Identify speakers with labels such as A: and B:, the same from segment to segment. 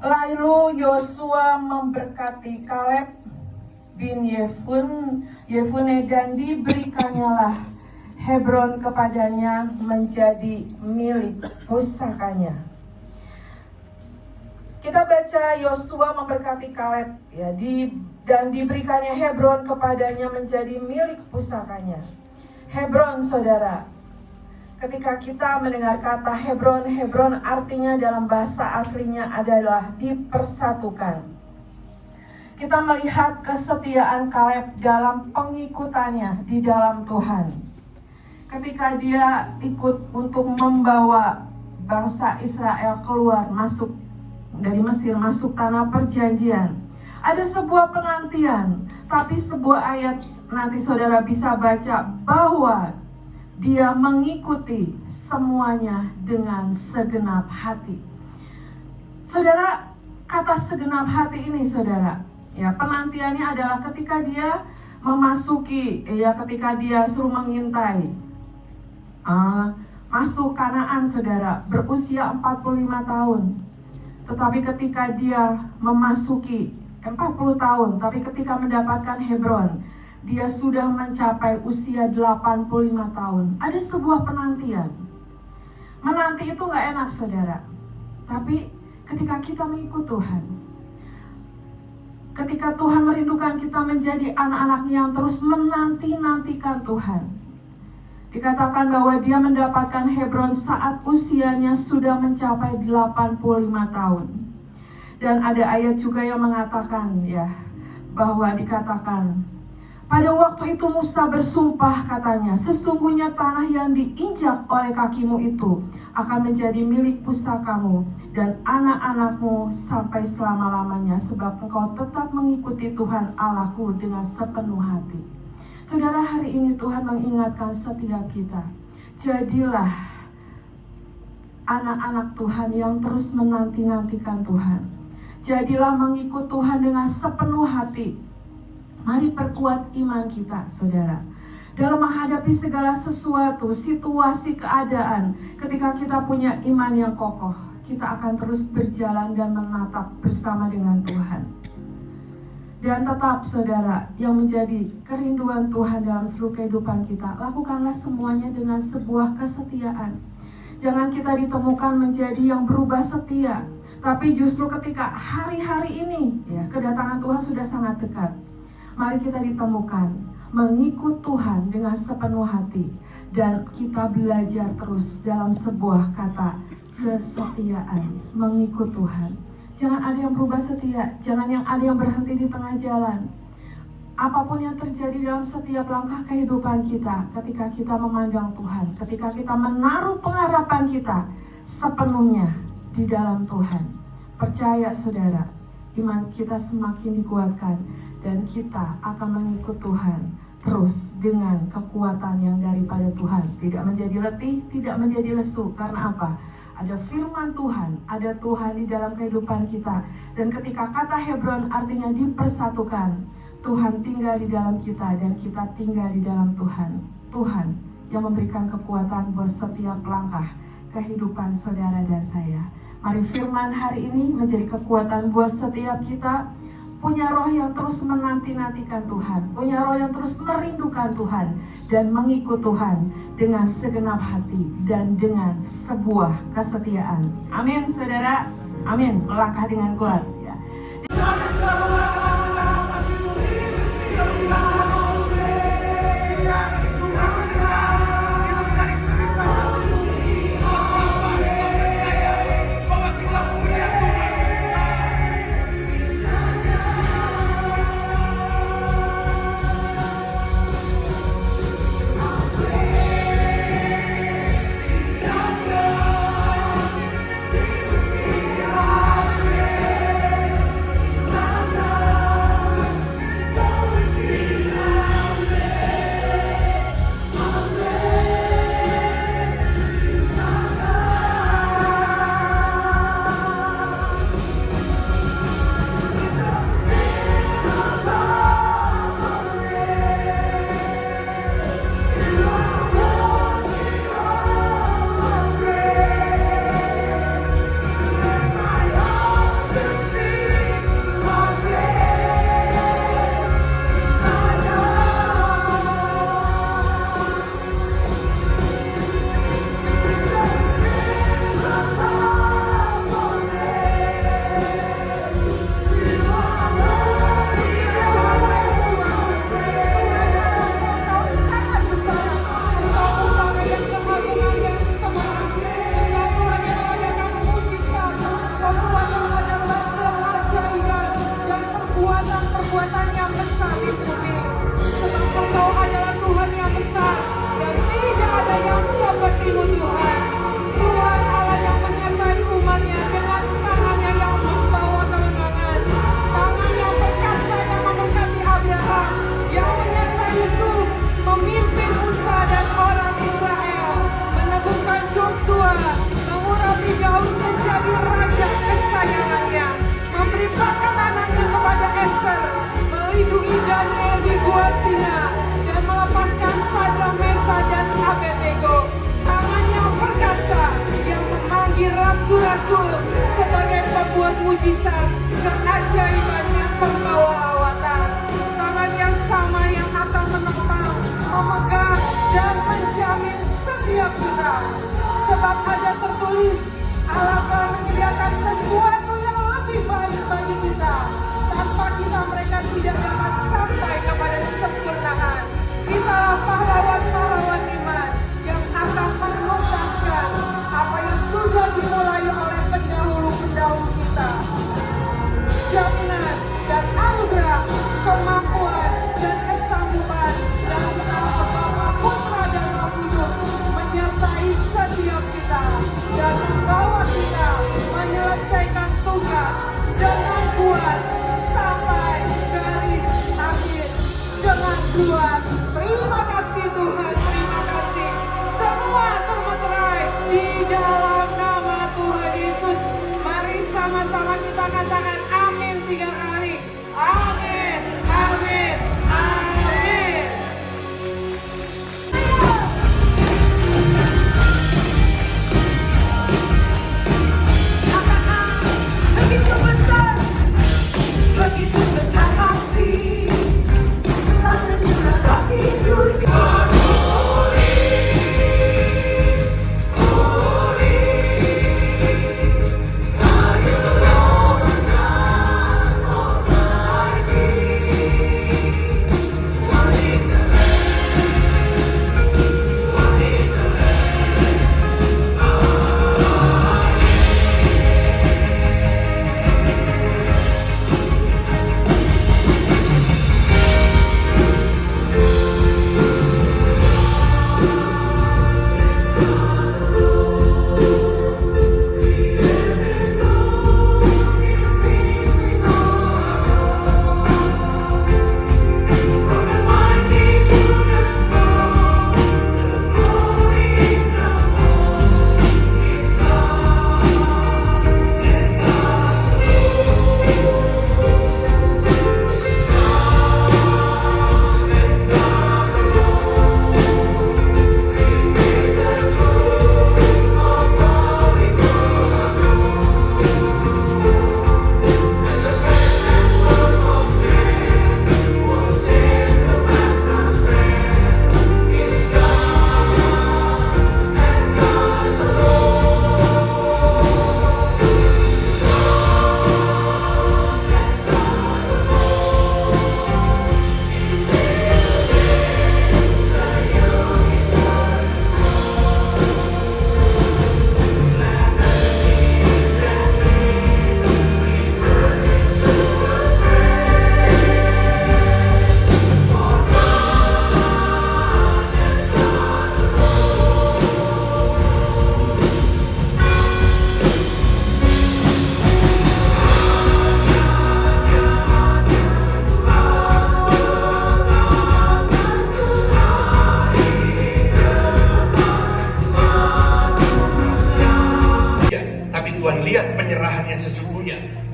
A: Lalu Yosua memberkati Kaleb bin Yefune dan diberikannyalah Hebron kepadanya menjadi milik pusakanya. Kita baca Yosua memberkati Kaleb ya, dan diberikannya Hebron kepadanya menjadi milik pusakanya. Hebron, saudara, ketika kita mendengar kata Hebron, Hebron artinya dalam bahasa aslinya adalah dipersatukan. Kita melihat kesetiaan Kaleb dalam pengikutannya di dalam Tuhan. Ketika dia ikut untuk membawa bangsa Israel keluar masuk dari Mesir, masuk tanah perjanjian, ada sebuah penantian, tapi sebuah ayat nanti saudara bisa baca bahwa dia mengikuti semuanya dengan segenap hati. Saudara, kata segenap hati ini saudara, ya penantiannya adalah ketika dia memasuki, ya ketika dia suruh mengintai masuk Kanaan saudara, berusia 45 tahun. Tetapi ketika dia memasuki 40 tahun, tapi ketika mendapatkan Hebron, dia sudah mencapai usia 85 tahun. Ada sebuah penantian. Menanti itu gak enak saudara. Tapi ketika kita mengikut Tuhan, ketika Tuhan merindukan kita menjadi anak-anak yang terus menanti-nantikan Tuhan. Dikatakan bahwa dia mendapatkan Hebron saat usianya sudah mencapai 85 tahun. Dan ada ayat juga yang mengatakan ya, bahwa dikatakan pada waktu itu Musa bersumpah katanya, sesungguhnya tanah yang diinjak oleh kakimu itu akan menjadi milik pusakamu dan anak-anakmu sampai selama-lamanya, sebab engkau tetap mengikuti Tuhan Allahku dengan sepenuh hati. Saudara, hari ini Tuhan mengingatkan setiap kita, jadilah anak-anak Tuhan yang terus menanti-nantikan Tuhan. Jadilah mengikut Tuhan dengan sepenuh hati. Mari perkuat iman kita, saudara. Dalam menghadapi segala sesuatu, situasi, keadaan, ketika kita punya iman yang kokoh, kita akan terus berjalan dan menatap bersama dengan Tuhan. Dan tetap saudara, yang menjadi kerinduan Tuhan dalam seluruh kehidupan kita, lakukanlah semuanya dengan sebuah kesetiaan. Jangan kita ditemukan menjadi yang berubah setia, tapi justru ketika hari-hari ini ya, kedatangan Tuhan sudah sangat dekat. Mari kita ditemukan mengikut Tuhan dengan sepenuh hati, dan kita belajar terus dalam sebuah kata kesetiaan, mengikut Tuhan. Jangan ada yang berubah setia, jangan yang ada yang berhenti di tengah jalan. Apapun yang terjadi dalam setiap langkah kehidupan kita, ketika kita memandang Tuhan, ketika kita menaruh pengharapan kita sepenuhnya di dalam Tuhan, percaya saudara, iman kita semakin dikuatkan dan kita akan mengikut Tuhan terus dengan kekuatan yang daripada Tuhan. Tidak menjadi letih, tidak menjadi lesu. Karena apa? Ada firman Tuhan, ada Tuhan di dalam kehidupan kita. Dan ketika kata Hebron artinya dipersatukan, Tuhan tinggal di dalam kita dan kita tinggal di dalam Tuhan. Tuhan yang memberikan kekuatan buat setiap langkah kehidupan saudara dan saya. Mari firman hari ini menjadi kekuatan buat setiap kita. Punya roh yang terus menanti-nantikan Tuhan, punya roh yang terus merindukan Tuhan dan mengikut Tuhan dengan segenap hati dan dengan sebuah kesetiaan. Amin saudara, amin. Melangkah dengan kuat ya. Daniel di gua Singa dan melepaskan Sadrak, Mesak, dan Abednego. Tangannya perkasa yang memanggil rasul-rasul sebagai pembuat mujizat, keajaiban yang membawa lawatan. Tangan yang sama yang akan menopang, memegang, dan menjamin setiap kita. Sebab ada tertulis, Allah telah menyediakan sesuatu yang lebih baik bagi kita. Tanpa kita mereka tidak dapat sampai kepada kesempurnaan. Kitalah pahlawan-pahlawan iman yang akan menuntaskan apa yang sudah dimulai oleh pendahulu-pendahulu kita. Jaminan dan anugerah, kemampuan dan kesanggupan dalam nama Bapa, Putra dan Roh Kudus menyertai setiap kita dan membawa kita menyelesaikan tugas dengan kuat sampai garis akhir dengan kuat. Terima kasih Tuhan, terima kasih. Semua termeterai di dalam nama Tuhan Yesus. Mari sama-sama kita katakan amin 3 kali. Amin, amin, amin. Begitu besar, begitu besar kasih telah tercurah dalam hidup.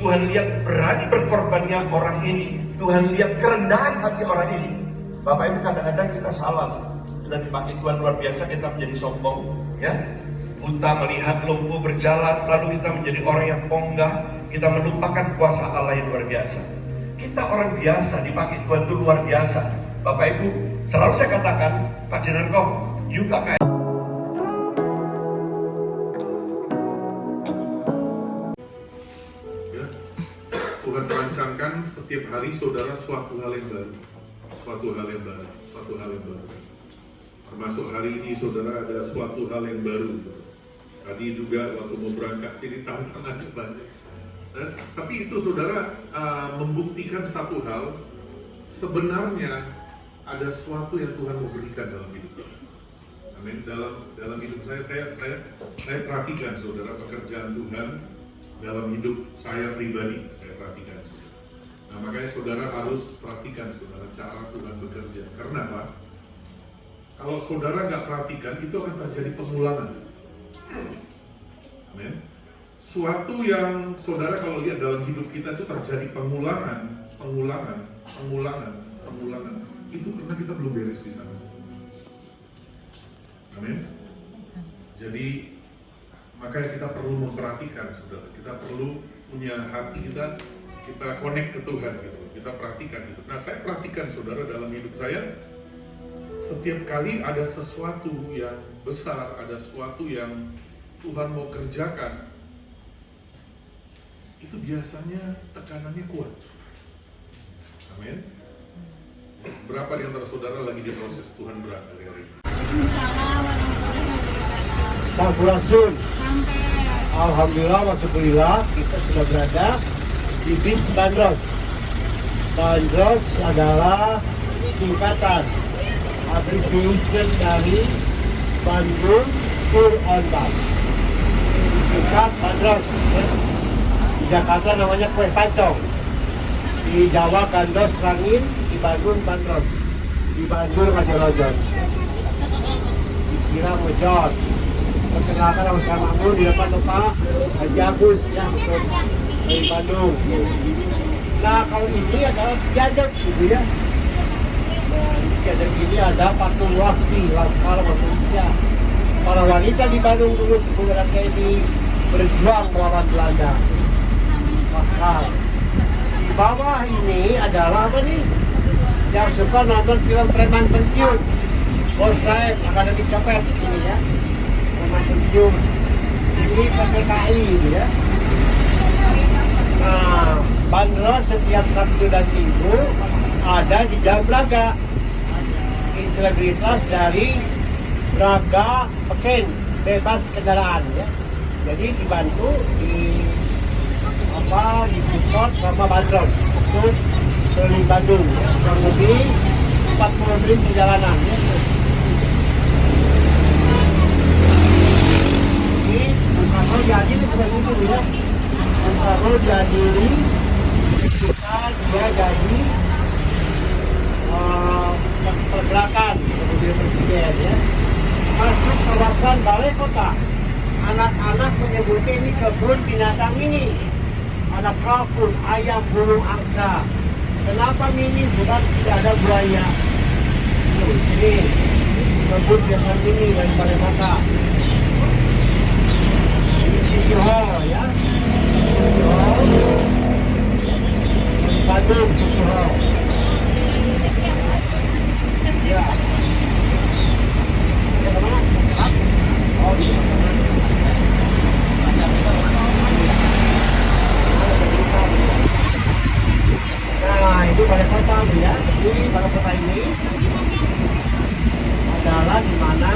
B: Tuhan lihat berani berkorbannya orang ini. Tuhan lihat kerendahan hati orang ini. Bapak Ibu, kadang-kadang kita salah. Sudah dipakai Tuhan luar biasa, kita menjadi sombong, ya. Buta melihat, lumpuh berjalan, lalu kita menjadi orang yang ponggah. Kita melupakan kuasa Allah yang luar biasa. Kita orang biasa, dipakai Tuhan itu luar biasa. Bapak Ibu, selalu saya katakan, Pak Jenarko, you kakak.
C: Tuhan merancangkan setiap hari saudara suatu hal yang baru, suatu hal yang baru. Termasuk hari ini saudara ada suatu hal yang baru. Tadi juga waktu mau berangkat sini tantangannya banyak. Tapi itu saudara membuktikan satu hal, sebenarnya ada sesuatu yang Tuhan mau berikan dalam hidup kita. Amin. Dalam hidup saya perhatikan saudara pekerjaan Tuhan dalam hidup saya pribadi, saya perhatikan saudara. Nah makanya saudara harus perhatikan saudara cara Tuhan bekerja. Karena apa? Kalau saudara nggak perhatikan, itu akan terjadi pengulangan. Amin. Suatu yang saudara kalau lihat dalam hidup kita itu terjadi pengulangan. pengulangan, itu karena kita belum beres di sana. Amin. Jadi makanya kita perlu memperhatikan, saudara. Kita perlu punya hati kita connect ke Tuhan gitu. Kita perhatikan gitu. Nah, saya perhatikan saudara dalam hidup saya, setiap kali ada sesuatu yang besar, ada sesuatu yang Tuhan mau kerjakan, itu biasanya tekanannya kuat. Amin. Berapa di antara saudara lagi di proses Tuhan berat hari-hari?
D: Sampurasun. Alhamdulillah wa syukurillah, kita sudah berada di bis Bandros. Bandros adalah singkatan abbreviation dari Bandung Tour on Bus. Singkat Bandros. Di Jakarta namanya kue pancong. Di Jawa Gandos Rangin, di Bandung Bandros. Di Bandung Raja-Raja. Di Sirang Mejor. Perkenalkan nama saya Mahmud, di depan Pak Haji Agus ya, dari Bandung. Nah, kalau ini adalah jadek gitu ya. Nah, jadek ini ada patung Wasti, Laskar Indonesia. Para wanita di Bandung dulu sebelum TNI berjuang melawan Belanda. Laskar. Di bawah ini adalah apa nih? Yang suka nonton film preman pensiun. Bos saya akan ada dicopet ini ya. Pensiun ini PPKI gitu ya. Nah, Bandros setiap Sabtu dan Minggu ada di Jalan Braga. Integritas dari Braga Peken, bebas kendaraan ya. Jadi dibantu di support sama Bandros untuk keliling Bandung ya. Kurang lebih 40 menit perjalanan ya. Kalau jadi seperti itu ya, kalau jadi dia jadi pergerakan kemudian presiden ya, masuk kawasan balai kota. Anak-anak menyebutnya ini kebun binatang mini. Ada kalkun, ayam, burung angsa. Kenapa mini? Sebab tidak ada buaya. Ini kebun binatang mini dari balai kota. City Hall ya, Bandung City Hall. Ya. Oh iya. Nah itu balai kota ya. Ini balai kota ini adalah di mana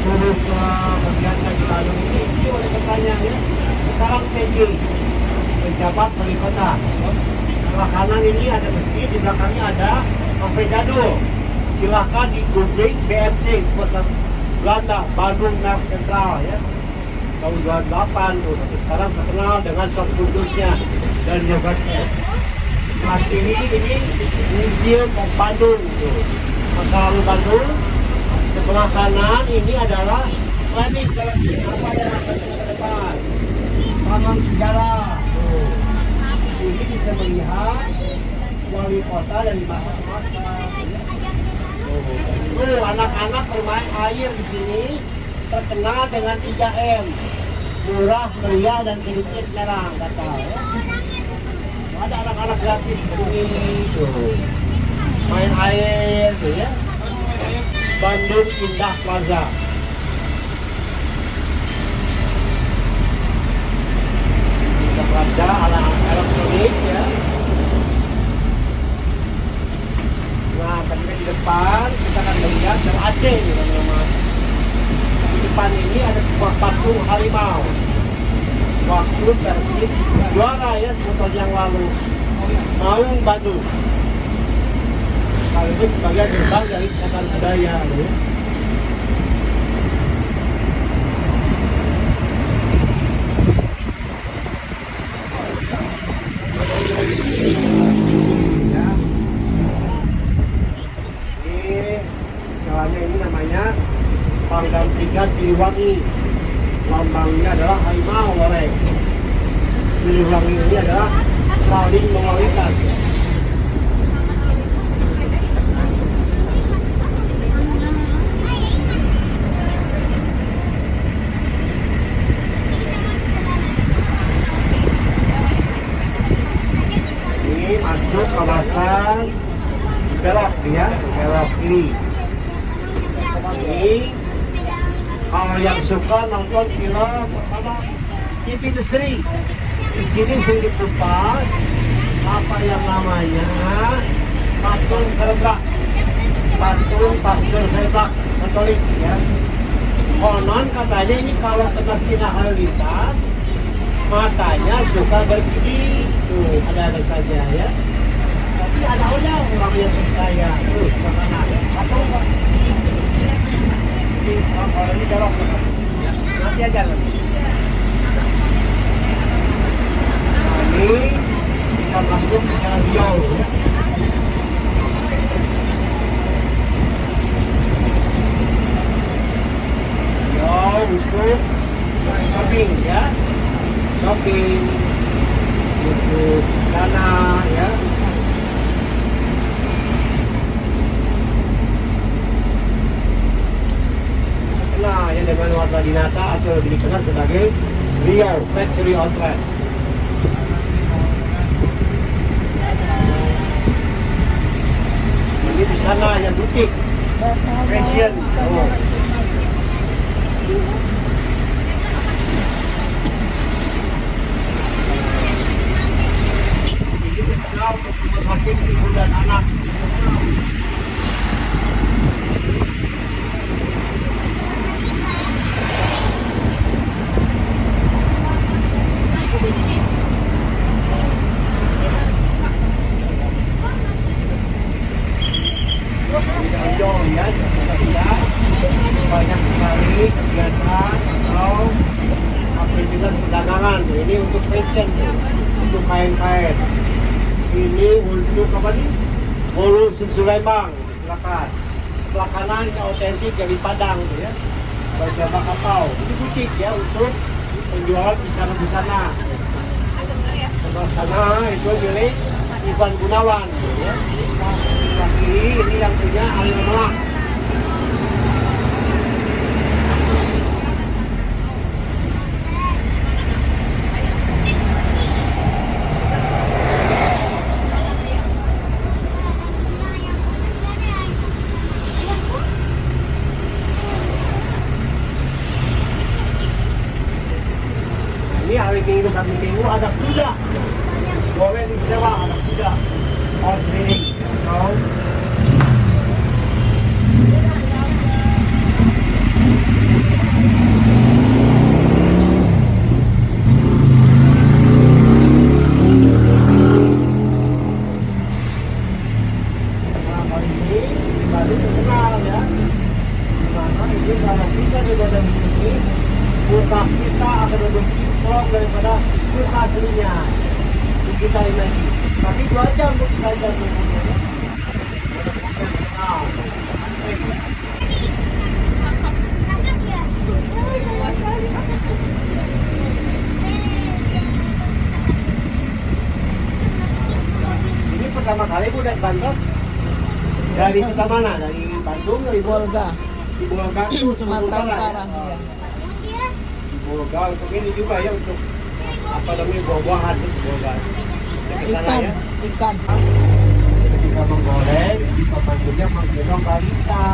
D: guru kegiatan di Bandung ini oleh kotanya ya. Sekarang PJ pejabat wali kota. Sebelah kanan ini ada masjid, di belakangnya ada kafe jadul. Silahkan di googling BMC, Pusat Belanda Bandung Merk Sentral ya. Tahun 2008 tuh, tapi sekarang terkenal dengan sop kudusnya dan yogurtnya. Nah ini Museum of Bandung tuh. Masa lalu Bandung. Sebelah kanan ini adalah planik dalam apa yang akan ke depan. Taman sejarah. Ini bisa melihat wali kota dari masa-masa. Anak-anak bermain air di sini terkenal dengan 3M. Murah, meriah, dan sedikit jarang kata ya. Ada anak-anak gratis ini tuh. Main air tuh ya. Bandung Indah Plaza. Indah Plaza ala elektronik ya. Nah, ketika di depan kita akan melihat dan Aceh nih teman-teman. Di depan ini ada sebuah patung harimau. Waktu Persib juara ya 10 tahun yang lalu. Maung Bandung. Kali ini sebagai gerbang dari ikatan budaya ya. Ini namanya Pangdam 3 Siliwangi. Lambangnya adalah harimau loreng. Siliwangi ini adalah saling mengawinkan. sekarang belok dia, belok kiri. Ini kalau yang suka nonton film pertama TV Industri, di sini sudah dikupas apa yang namanya patung Herbak, patung Pastor Herbak Katolik ya. Konon katanya ini kalau kena sinar lihat matanya suka berkedip, tuh ada saja ya. Tapi ada orang yang percaya terus ke kanan atau enggak? Kalau ini belok nanti aja nanti. Ini kita masuk ke jalan Riau ya. Riau untuk shopping ya, shopping untuk dana ya. Nah, yang dengan warna dinata atau lebih dikenal sebagai Riau Factory Outlet. Ini di sana yang butik fashion. Oh. Ini dikenal untuk rumah sakit ibu dan anak. Banyak sekali kegiatan atau aktivitas perdagangan. Ini untuk fashion, untuk kain-kain. Ini untuk apa nih? Bolu Sulaiman, silakan. Sebelah kanan yang otentik dari Padang, ya. Bajaba kapau. Ini butik ya untuk penjualan busana-busana. Sebelah sana itu milik Ivan Gunawan, ya. Ini yang punya Alma. Ini hari Minggu sampai Minggu ada kuda, boleh disewa ada kuda. Horse riding, atau baru terkenal ya. Dimana ini kalau kita di badan sini, muka kita akan lebih kinclong daripada muka aslinya. Di kita ini, tapi 2 jam untuk belajar ilmunya. Ini pertama kali Bu naik Bandros. Dari kota mana? Dari Bandung, dari Bolga. Di Bolga itu
E: Sumatera Utara.
D: ya. Di Bolga untuk ini juga ya untuk apa namanya buah-buahan di Bolga. Dari sana ya.
E: Ikan.
D: Ketika menggoreng, di papannya menggendong balita.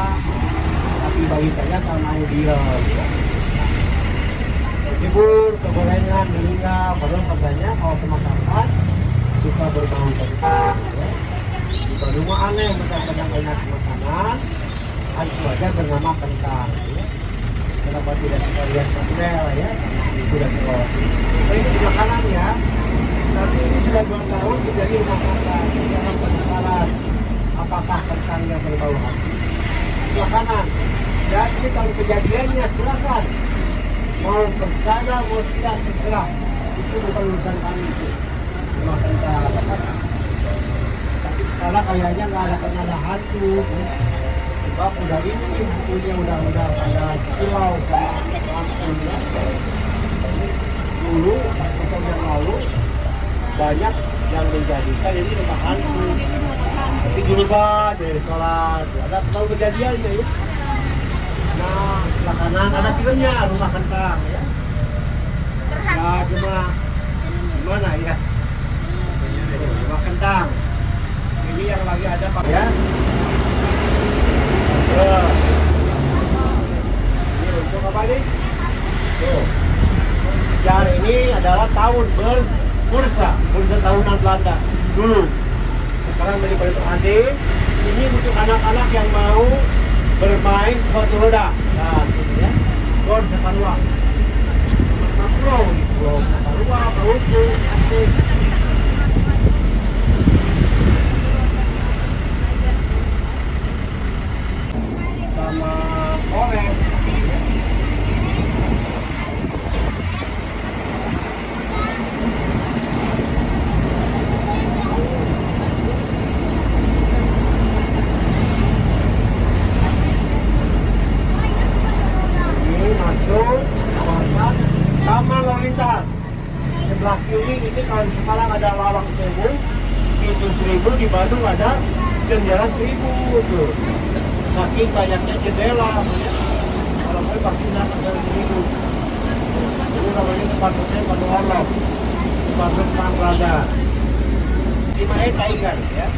D: Tapi balitanya karena dia. Hibur, kegorengan, meninggal, padahal katanya kalau kemakan suka berbau kentang. Ya. Di rumah aneh kadang-kadang banyak makanan, itu aja bernama kentang. Ya. Kenapa tidak kita lihat pastel ya? Itu sudah terlalu. Ini di makanan ya. Tapi ini sudah 2 tahun menjadi rumah makan. Jangan penasaran apakah kentangnya berbau hati. Makanan. Jadi kalau kejadiannya silakan. Mau percaya mau tidak terserah. Itu bukan urusan kami itu. Rumah kentang. Tapi sekarang kayaknya nggak ada kena hantu. Sebab udah ini hantunya udah ada kilau sama hantunya. Dulu tahun yang lalu banyak yang menjadikan ini rumah hantu. Tapi dulu dari sholat ada tahu kejadiannya ya. Nah sebelah kanan ada filmnya rumah kentang ya. Nah cuma gimana ya? Rumah kentang. Ini ada Pak ya. Terus ini untuk apa nih? Tuh. Sejarah ini adalah tahun bursa tahunan Belanda dulu. Sekarang dari Batu Ade, ini untuk anak-anak yang mau bermain sepatu roda. Nah, ini ya. Gor Saparua. Pulau Saparua, Maluku, Aceh. Sama Polres. Ini masuk kawasan Taman Lalu Lintas. Sebelah kiri ini kalau di Semarang ada Lawang Sewu, Pintu Seribu, di Bandung ada Jendela Seribu tuh. Saking banyaknya jendela, kalau saya pasti dapat dari Seribu. Ini namanya tempat saya Batu Orlok, Bandung Perang Belanda. 5E Tiger ya.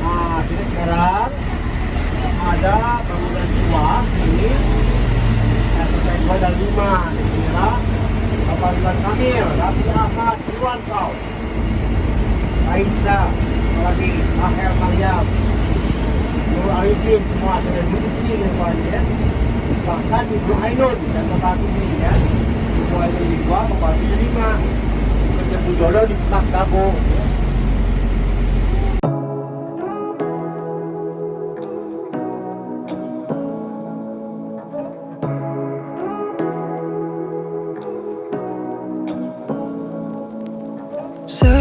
D: Nah, jadi sekarang ada bangunan tua ini yang saya ada 5 dikira Bapak Ridwan Kamil, Raffi Ahmad, Irwan Kau, Aisyah, lagi Ahel Maryam, Nur Arifin, semua ada di sini ya. Bahkan Ibu Ainun dan Bapak ini ya, Ibu Ainun di 2, Bapak ini 5. Ibu Jodoh di Semak Dabo.
E: So